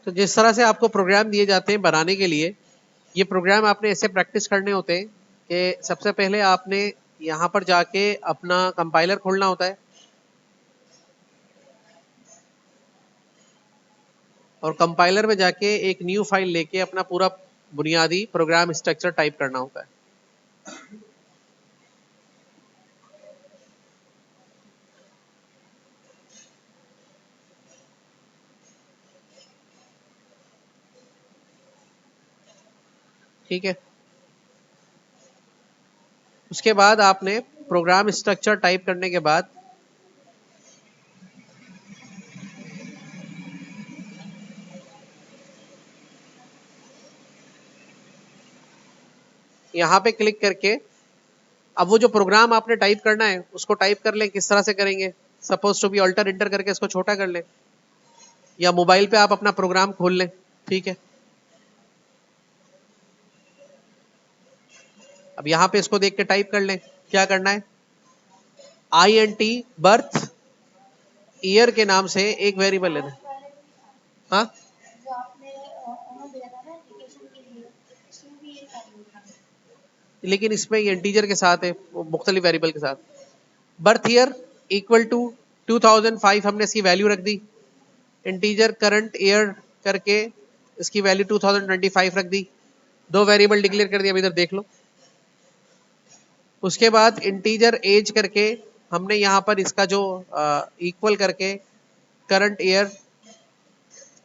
तो जिस तरह से आपको प्रोग्राम दिए जाते हैं बनाने के लिए, ये प्रोग्राम आपने ऐसे प्रैक्टिस करने होते हैं कि सबसे पहले आपने यहाँ पर जाके अपना कंपाइलर खोलना होता है और कंपाइलर में जाके एक न्यू फाइल लेके अपना पूरा बुनियादी प्रोग्राम स्ट्रक्चर टाइप करना होता है। ठीक है, उसके बाद आपने प्रोग्राम स्ट्रक्चर टाइप करने के बाद यहाँ पे क्लिक करके अब वो जो प्रोग्राम आपने टाइप करना है उसको टाइप कर लें। किस तरह से करेंगे? Suppose to be alter enter करके इसको छोटा कर लें, या मोबाइल पे आप अपना प्रोग्राम खोल लें। ठीक है, अब यहाँ पे इसको देख के टाइप कर लें। क्या करना है? INT बर्थ ईयर के नाम से एक वेरिएबल लेना है। हाँ, लेकिन इसमें ये इंटीजर के साथ है, वो मुख्तलिफ वेरिएबल के साथ। बर्थ ईयर इक्वल टू 2005 हमने इसकी वैल्यू रख दी। इंटीजर करंट ईयर करके इसकी वैल्यू 2025 रख दी। दो वेरिएबल डिक्लेयर कर दिया, अब इधर देख लो। उसके बाद इंटीजर एज करके हमने यहाँ पर इसका जो इक्वल करके current year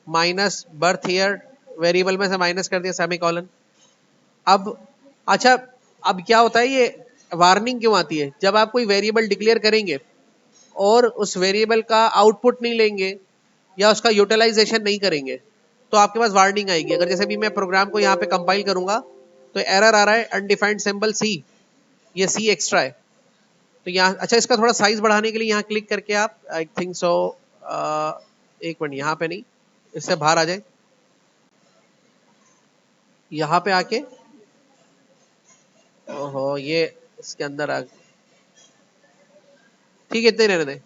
minus birth year variable में से माइनस कर दिया, सेमीकोलन। अब अच्छा, अब क्या होता है, ये वार्निंग क्यों आती है? जब आप कोई वेरिएबल डिक्लेयर करेंगे और उस वेरिएबल का आउटपुट नहीं लेंगे या उसका यूटिलाइजेशन नहीं करेंगे तो आपके पास वार्निंग आएगी। अगर जैसे भी मैं प्रोग्राम को यहाँ पे कंपाइल करूंगा तो एरर आ रहा है अनडिफाइंड सिंबल सी, ये सी एक्स्ट्रा है। तो यहाँ अच्छा, इसका थोड़ा साइज बढ़ाने के लिए यहाँ क्लिक करके आप आई थिंक सो एक मिनट, यहाँ पे नहीं, इससे बाहर आ जाए, यहाँ पे आके ओहो ये इसके अंदर आ, ठीक है, इतने रहने दें।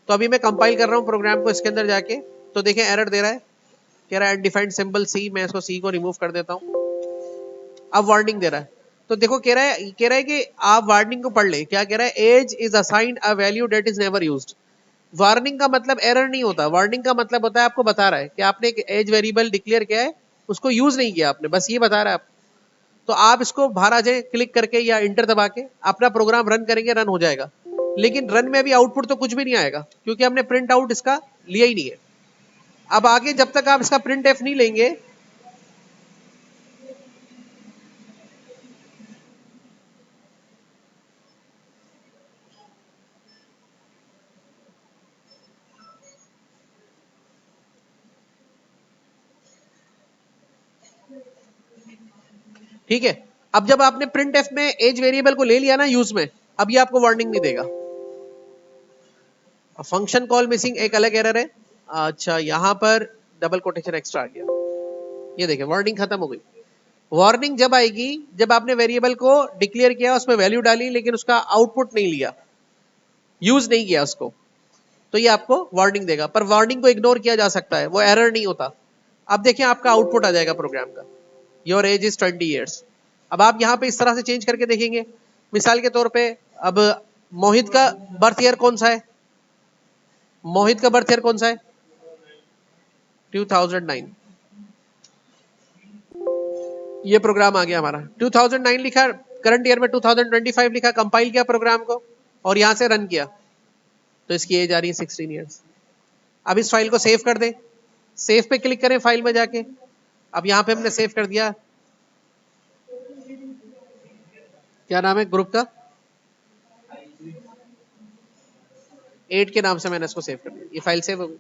तो अभी मैं कंपाइल कर रहा हूँ प्रोग्राम को, इसके अंदर जाके तो देखें एरर दे रहा है, कह रहा है अनडिफाइंड सिंबल सी। मैं इसको सी को रिमूव कर देता हूँ। अब वार्निंग दे रहा है, तो देखो कह रहा है कि आप वार्निंग को पढ़ ले। क्या कह रहा है? Age is assigned a value that is never used. Warning का मतलब एरर नहीं होता, वार्निंग का मतलब होता है आपको बता रहा है कि आपने एक एज वेरिएबल डिक्लेयर किया है, उसको यूज नहीं किया आपने, बस ये बता रहा है आप। तो आप इसको बाहर आ जाए क्लिक करके या इंटर दबा के अपना प्रोग्राम रन करेंगे, रन हो जाएगा। लेकिन रन में भी आउटपुट तो कुछ भी नहीं आएगा क्योंकि हमने प्रिंट आउट इसका लिया ही नहीं है। अब आगे जब तक आप इसका प्रिंट एफ नहीं लेंगे, ठीक है। अब जब आपने प्रिंट एफ में एज वेरिएबल को ले लिया ना यूज में, अब ये आपको वार्निंग नहीं देगा। फंक्शन कॉल मिसिंग एक अलग एरर है। अच्छा, यहां पर डबल कोटेशन एक्स्ट्रा आ गया, ये देखें वार्निंग खत्म हो गई। वार्निंग जब आएगी जब आपने वेरिएबल को डिक्लेयर किया, उसमें वैल्यू डाली लेकिन उसका आउटपुट नहीं लिया, यूज नहीं किया उसको, तो ये आपको वार्निंग देगा। पर वार्निंग को इग्नोर किया जा सकता है, वो एरर नहीं होता। अब देखिए आपका आउटपुट आ जाएगा प्रोग्राम का, योर एज इज 20 ईयर्स। अब आप यहाँ पे इस तरह से चेंज करके देखेंगे, मिसाल के तौर पे अब मोहित का बर्थ ईयर कौन सा है? मोहित का बर्थ ईयर कौन सा है? 2009। ये प्रोग्राम आ गया हमारा, 2009 लिखा, करंट ईयर में 2025 लिखा, कंपाइल किया प्रोग्राम को और यहां से रन किया, तो इसकी एज आ रही है 16 ईयर्स। अब इस फाइल को सेव कर दें, सेव पे क्लिक करें फाइल में जाके। अब यहाँ पे हमने सेव कर दिया, क्या नाम है ग्रुप का? 8 के नाम से मैंने इसको सेव कर दिया, ये फाइल सेव हो गई।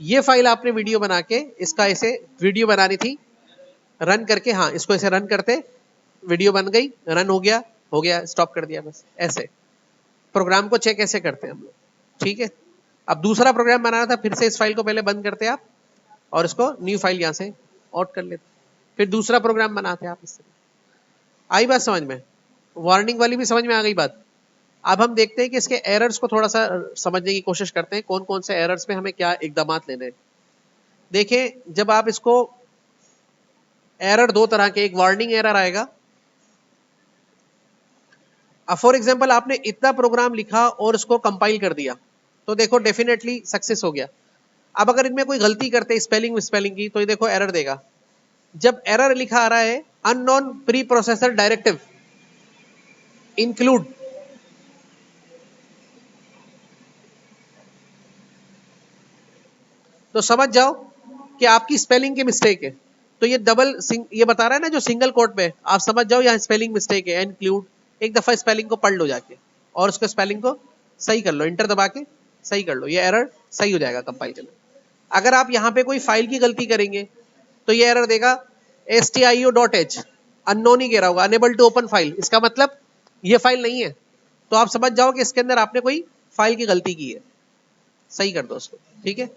ये फाइल आपने वीडियो बना के इसका ऐसे वीडियो बनानी थी, रन करके, हाँ इसको ऐसे रन करते, वीडियो बन गई, रन हो गया, स्टॉप कर दिया, बस ऐसे प्रोग्राम को चेक ऐसे करते हैं हम लोग। ठीक है, अब दूसरा प्रोग्राम बनाना था, फिर से इस फाइल को पहले बंद करते आप और इसको न्यू फाइल यहाँ से आउट कर लेते, फिर दूसरा प्रोग्राम बनाते आप। इससे आई बात समझ में? वार्निंग वाली भी समझ में आ गई बात। अब हम देखते हैं कि इसके एरर्स को थोड़ा सा समझने की कोशिश करते हैं, कौन कौन से एरर्स में हमें क्या इकदाम लेने हैं। देखें जब आप इसको एरर दो तरह के, एक वार्निंग एरर आएगा। अब फॉर एग्जांपल आपने इतना प्रोग्राम लिखा और उसको कंपाइल कर दिया, तो देखो डेफिनेटली सक्सेस हो गया। अब अगर इनमें कोई गलती करते स्पेलिंग स्पेलिंग की, तो ये देखो एरर देगा। जब एरर लिखा आ रहा है unknown pre processor directive include, तो समझ जाओ कि आपकी स्पेलिंग की मिस्टेक है। तो ये ये बता रहा है ना जो सिंगल कोट पे, आप समझ जाओ यहाँ स्पेलिंग मिस्टेक है, इंक्लूड। एक दफा स्पेलिंग को पढ़ लो जाके और उसको स्पेलिंग को सही कर लो, इंटर दबा के सही कर लो, ये एरर सही हो जाएगा कंपाइल के लिए। अगर आप यहाँ पे कोई फाइल की गलती करेंगे तो ये एरर देगा stio.h, अननोन ही कह रहा होगा, अनेबल टू ओपन फाइल, इसका मतलब ये फाइल नहीं है। तो आप समझ जाओ कि इसके अंदर आपने कोई फाइल की गलती की है, सही कर दो उसको, ठीक है।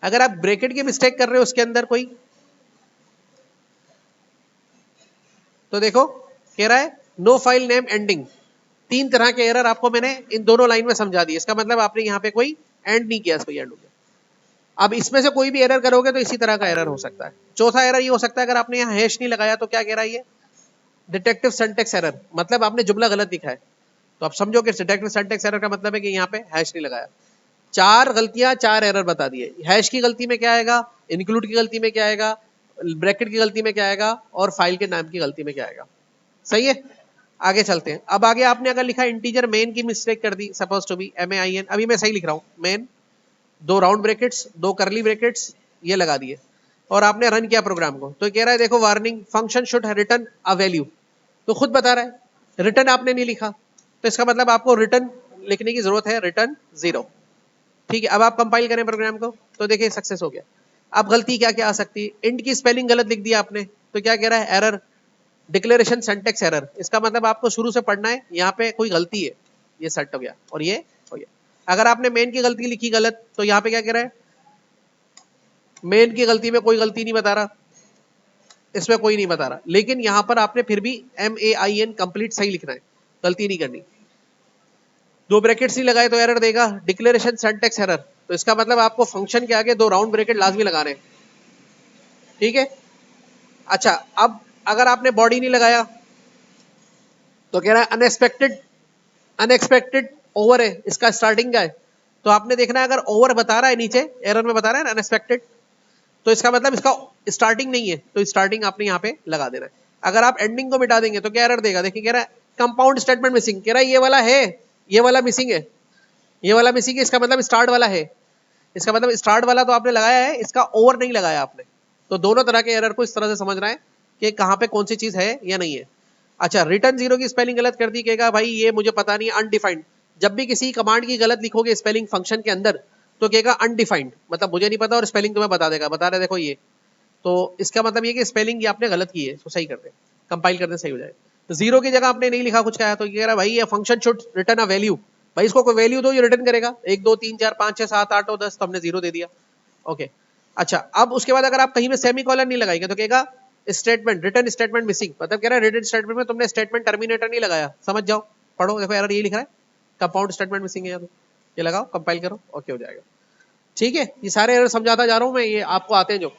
अगर आप ब्रैकेट की मिस्टेक कर रहे हो उसके अंदर कोई, तो देखो कह रहा है नो फाइल नेम एंडिंग। तीन तरह के एरर आपको मैंने इन दोनों लाइन में समझा दिए, इसका मतलब आपने यहाँ पे कोई एंड नहीं किया, इसको एंड हो गया। अब इसमें से कोई भी एरर करोगे तो इसी तरह का एरर हो सकता है। चौथा एरर ये हो सकता है अगर आपने यहाँ हैश नहीं लगाया, तो क्या कह रहा है ये, डिटेक्टिव सिंटैक्स एरर, मतलब आपने जुमला गलत लिखा है। तो आप समझो कि डिटेक्टिव सिंटैक्स एरर का मतलब है कि यहाँ पे हैश नहीं लगाया। चार गलतियां, चार एरर बता दिए। हैश की गलती में क्या आएगा, इंक्लूड की गलती में क्या आएगा, ब्रैकेट की गलती में क्या आएगा, और फाइल के नाम की गलती में क्या आएगा। सही है, आगे चलते हैं। अब आगे आपने अगर लिखा इंटीजर मेन की मिस्टेक कर दी, सपोज टू बी MAIN, अभी मैं सही लिख रहा हूँ, मेन, दो राउंड ब्रैकेट्स, दो करली ब्रैकेट्स, ये लगा दिए और आपने रन किया प्रोग्राम को, तो कह रहा है देखो warning function should return a value. तो खुद बता रहा है रिटर्न आपने नहीं लिखा, तो इसका मतलब आपको रिटर्न लिखने की जरूरत है, रिटर्न 0। ठीक है, अब आप कंपाइल करें प्रोग्राम को, तो देखिए सक्सेस हो गया। अब गलती क्या क्या आ सकती है, इंट की स्पेलिंग गलत लिख दिया आपने, तो क्या कह रहा है, एरर डिक्लेरेशन सिंटैक्स एरर। इसका मतलब आपको शुरू से पढ़ना है, यहाँ पे कोई गलती है, ये सेट हो गया और ये हो गया। अगर आपने मेन की गलती लिखी गलत, तो यहाँ पे क्या कह रहा है, मेन की गलती में कोई गलती नहीं बता रहा, इसमें कोई नहीं बता रहा, लेकिन यहां पर आपने फिर भी MAIN कंप्लीट सही लिखना है, गलती नहीं करनी। दो ब्रैकेट्स नहीं लगाए तो एरर देगा डिक्लेरेशन सिंटैक्स एरर, तो इसका मतलब आपको फंक्शन के आगे दो राउंड ब्रैकेट लाजमी लगाने हैं, ठीक है। अच्छा, अब अगर आपने बॉडी नहीं लगाया, तो कह रहा है अनएक्सपेक्टेड, अनएक्सपेक्टेड ओवर है, इसका स्टार्टिंग का है, तो आपने देखना है अगर ओवर बता रहा है नीचे एरर में बता रहा है अनएक्सपेक्टेड, तो इसका मतलब इसका स्टार्टिंग नहीं है, तो स्टार्टिंग आपने यहाँ पे लगा देना है। अगर आप एंडिंग को मिटा देंगे तो क्या एरर देगा, देखिए कह रहा है कंपाउंड स्टेटमेंट मिसिंग, कह रहा है ये वाला है, ये वाला मिसिंग है, ये वाला मिसिंग है, इसका मतलब स्टार्ट वाला है। इसका मतलब स्टार्ट वाला तो आपने लगाया है, इसका ओवर नहीं लगाया आपने। तो दोनों तरह के एरर को इस तरह से समझना है कि कहाँ पे कौन सी चीज है या नहीं है। अच्छा, रिटर्न 0 की स्पेलिंग गलत कर दी, कहेगा भाई ये मुझे पता नहीं, अनडिफाइंड। जब भी किसी कमांड की गलत लिखोगे स्पेलिंग फंक्शन के अंदर, तो कहेगा अनडिफाइंड, मतलब मुझे नहीं पता, और स्पेलिंग तुम्हें बता देगा, बता रहे देखो ये। तो इसका मतलब ये कि स्पेलिंग ये आपने गलत की है, तो सही कर दे, कंपाइल कर दे, सही हो जाए। तो 0 की जगह आपने नहीं लिखा कुछ कहा, तो ये कह रहा है भाई ये function should return a value, भाई इसको कोई वैल्यू दो, ये रिटर्न करेगा 1 2 3 4 5 6 7 8 9 10, तो हमने 0 दे दिया। ओके। अच्छा, अब उसके बाद अगर आप कहीं में सेमी कॉलन नहीं लगाएंगे, तो कहेगा स्टेटमेंट, रिटर्न स्टेटमेंट मिसिंग, मतलब कह रहा है रिटर्न स्टेटमेंट में तुमने स्टेटमेंट टर्मिनेटर नहीं लगाया। समझ जाओ, पढ़ो, देखो एरर ये लिख रहा है कंपाउंड स्टेटमेंट मिसिंग है, ये लगाओ, कंपाइल करो, ओके हो जाएगा। ठीक है, ये सारे एरर समझाता जा रहा हूं मैं, ये आपको आते हैं जो।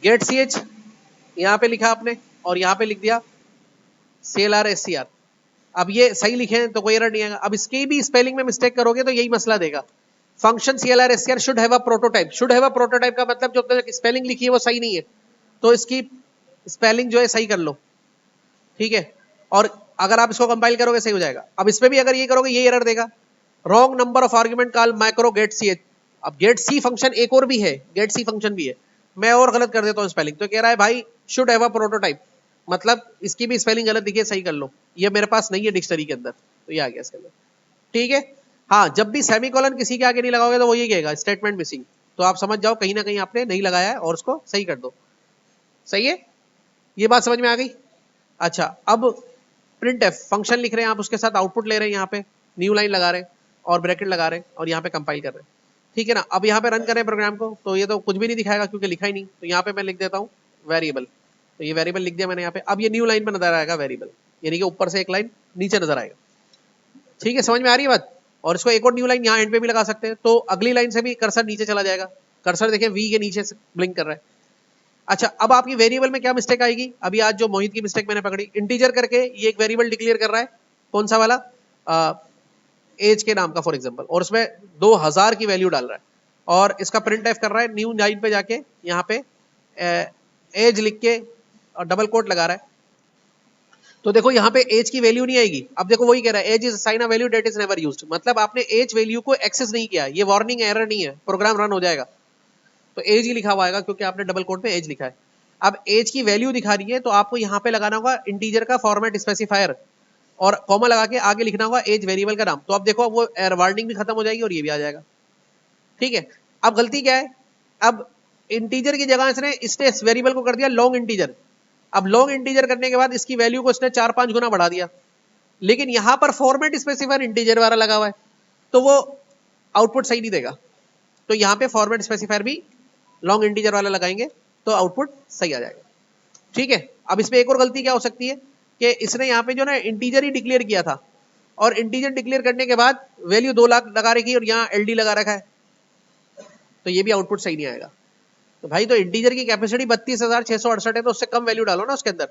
गेट ch यहाँ पे लिखा आपने और यहाँ पे लिख दिया CLR SCR। अब ये सही लिखे हैं तो कोई एरर नहीं आएगा। अब इसकी भी स्पेलिंग में मिस्टेक करोगे तो यही मसला देगा। Function CLR SCR should have a prototype, should have a prototype का मतलब जो स्पेलिंग लिखी है वो सही नहीं है, तो इसकी स्पेलिंग जो है सही कर लो, ठीक है। और अगर आप इसको कंपाइल करोगे सही हो जाएगा। अब इसमें भी अगर ये करोगे ये एरर देगा, wrong number of argument call micro get ch। अब गेट सी फंक्शन एक और भी है, गेट सी फंक्शन भी है, मैं और गलत कर देता हूँ स्पेलिंग, तो कह रहा है भाई शुड हैव अ प्रोटोटाइप, मतलब इसकी भी स्पेलिंग गलत दिखी है, सही कर लो, ये मेरे पास नहीं है डिक्शनरी के अंदर, तो ये आ गया इसके अंदर, ठीक है। हाँ, जब भी सेमीकोलन किसी के आगे नहीं लगाओगे तो वो ये कहेगा स्टेटमेंट मिसिंग, तो आप समझ जाओ कहीं ना कहीं आपने नहीं लगाया है और उसको सही कर दो। सही है, ये बात समझ में आ गई। अच्छा, अब प्रिंट एफ फंक्शन लिख रहे हैं आप, उसके साथ आउटपुट ले रहे हैं, यहाँ पे न्यू लाइन लगा रहे हैं और ब्रैकेट लगा रहे हैं और यहाँ पे कंपाइल कर रहे हैं, ठीक है ना। अब यहाँ पे रन करें प्रोग्राम को, तो ये तो कुछ भी नहीं दिखाएगा क्योंकि लिखा ही नहीं, तो यहाँ पे मैं लिख देता हूँ वेरिएबल, तो ये वेरिएबल लिख दिया मैंने यहाँ पे। अब ये न्यू लाइन पे नजर आएगा वेरिएबल, यानी कि ऊपर से एक लाइन नीचे नजर आएगा। ठीक है, समझ में आ रही है बात। और इसको एक और न्यू लाइन यहाँ एंड पे भी लगा सकते हैं, तो अगली लाइन से भी कर्सर नीचे चला जाएगा। कर्सर देखिए वी के नीचे से ब्लिंक कर रहा है। अच्छा, अब आपकी वेरिएबल में क्या मिस्टेक आएगी, अभी आज जो मोहित की मिस्टेक मैंने पकड़ी, इंटीजर करके ये एक वेरिएबल डिक्लेयर कर रहा है, कौन सा वाला, एज के नाम का फॉर एग्जांपल, और उसमें 2000 की वैल्यू डाल रहा है, और इसका प्रिंट एफ कर रहा है न्यू लाइन पे जाके यहाँ पे एज लिख के और डबल कोट लगा रहा है। तो देखो यहाँ पे एज की वैल्यू नहीं आएगी। अब देखो वही कह रहा है, age is sign a value that is never used, मतलब आपने एज वैल्यू को एक्सेस नहीं किया, ये वार्निंग एरर नहीं है, प्रोग्राम रन हो जाएगा तो एज ही लिखा हुआ आएगा क्योंकि आपने डबल कोट में एज लिखा है। अब एज की वैल्यू दिखा रही है तो आपको यहाँ पे लगाना होगा इंटीजर का फॉर्मेट स्पेसिफायर और कॉमा लगा के आगे लिखना होगा एज वेरिएबल का नाम। तो अब देखो वो वार्निंग भी खत्म हो जाएगी और ये भी आ जाएगा। ठीक है, अब गलती क्या है, अब इंटीजर की जगह इसने इस वेरिएबल को कर दिया लॉन्ग इंटीजर। अब लॉन्ग इंटीजर करने के बाद इसकी वैल्यू को इसने 4-5 गुना बढ़ा दिया, लेकिन यहां पर फॉर्मेट स्पेसिफायर इंटीजर वाला लगा हुआ है तो वो आउटपुट सही नहीं देगा। तो यहां पे फॉर्मेट स्पेसिफायर भी लॉन्ग इंटीजर वाला लगाएंगे तो आउटपुट सही आ जाएगा। ठीक है, अब इसमें एक और गलती क्या हो सकती है कि इसने यहाँ पे जो ना इंटीजर ही डिक्लेयर किया था, और इंटीजर डिक्लेयर करने के बाद वैल्यू 2 लाख लगा रखी और यहाँ एलडी लगा रखा है, तो ये भी आउटपुट सही नहीं आएगा। तो भाई तो इंटीजर की कैपेसिटी 32,668 है, तो उससे कम वैल्यू डालो ना उसके अंदर।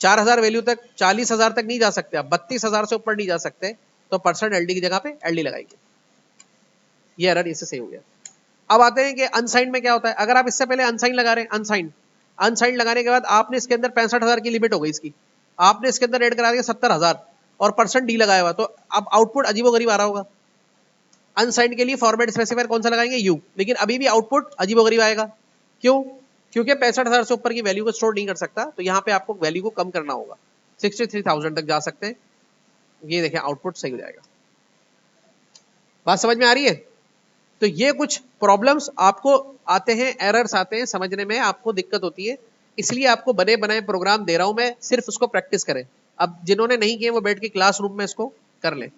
4,000 वैल्यू तक, 40,000 तक नहीं जा सकते आप, 32,000 से ऊपर नहीं जा सकते, तो परसेंट एलडी की जगह पे एलडी लगाएंगे। ये एरर इससे सही हो गया। अब आते हैं कि अनसाइंड में क्या होता है। अगर आप इससे पहले अनसाइन लगा रहे हैं, अनसाइंड लगाने के बाद आपने इसके अंदर 65,000 की लिमिट हो गई इसकी, आपने इसके अंदर ऐड करा दिया 70,000 और परसेंट डी लगाया हुआ, तो अब आउटपुट अजीबोगरीब आ रहा होगा। अनसाइंड के लिए फॉर्मेट स्पेसिफायर कौन सा लगाएंगे, यू, लेकिन अभी भी आउटपुट अजीबोगरीब आएगा। क्यों, क्योंकि 65,000 से ऊपर की वैल्यू को स्टोर नहीं कर सकता, तो यहाँ पे आपको वैल्यू को कम करना होगा, 63,000 तक जा सकते हैं। ये देखें आउटपुट सही हो जाएगा। बात समझ में आ रही है। तो ये कुछ प्रॉब्लम्स आपको आते हैं, एरर्स आते हैं, समझने में आपको दिक्कत होती है, इसलिए आपको बने बनाए प्रोग्राम दे रहा हूं मैं, सिर्फ उसको प्रैक्टिस करें। अब जिन्होंने नहीं किए वो बैठ के क्लासरूम में इसको कर लें।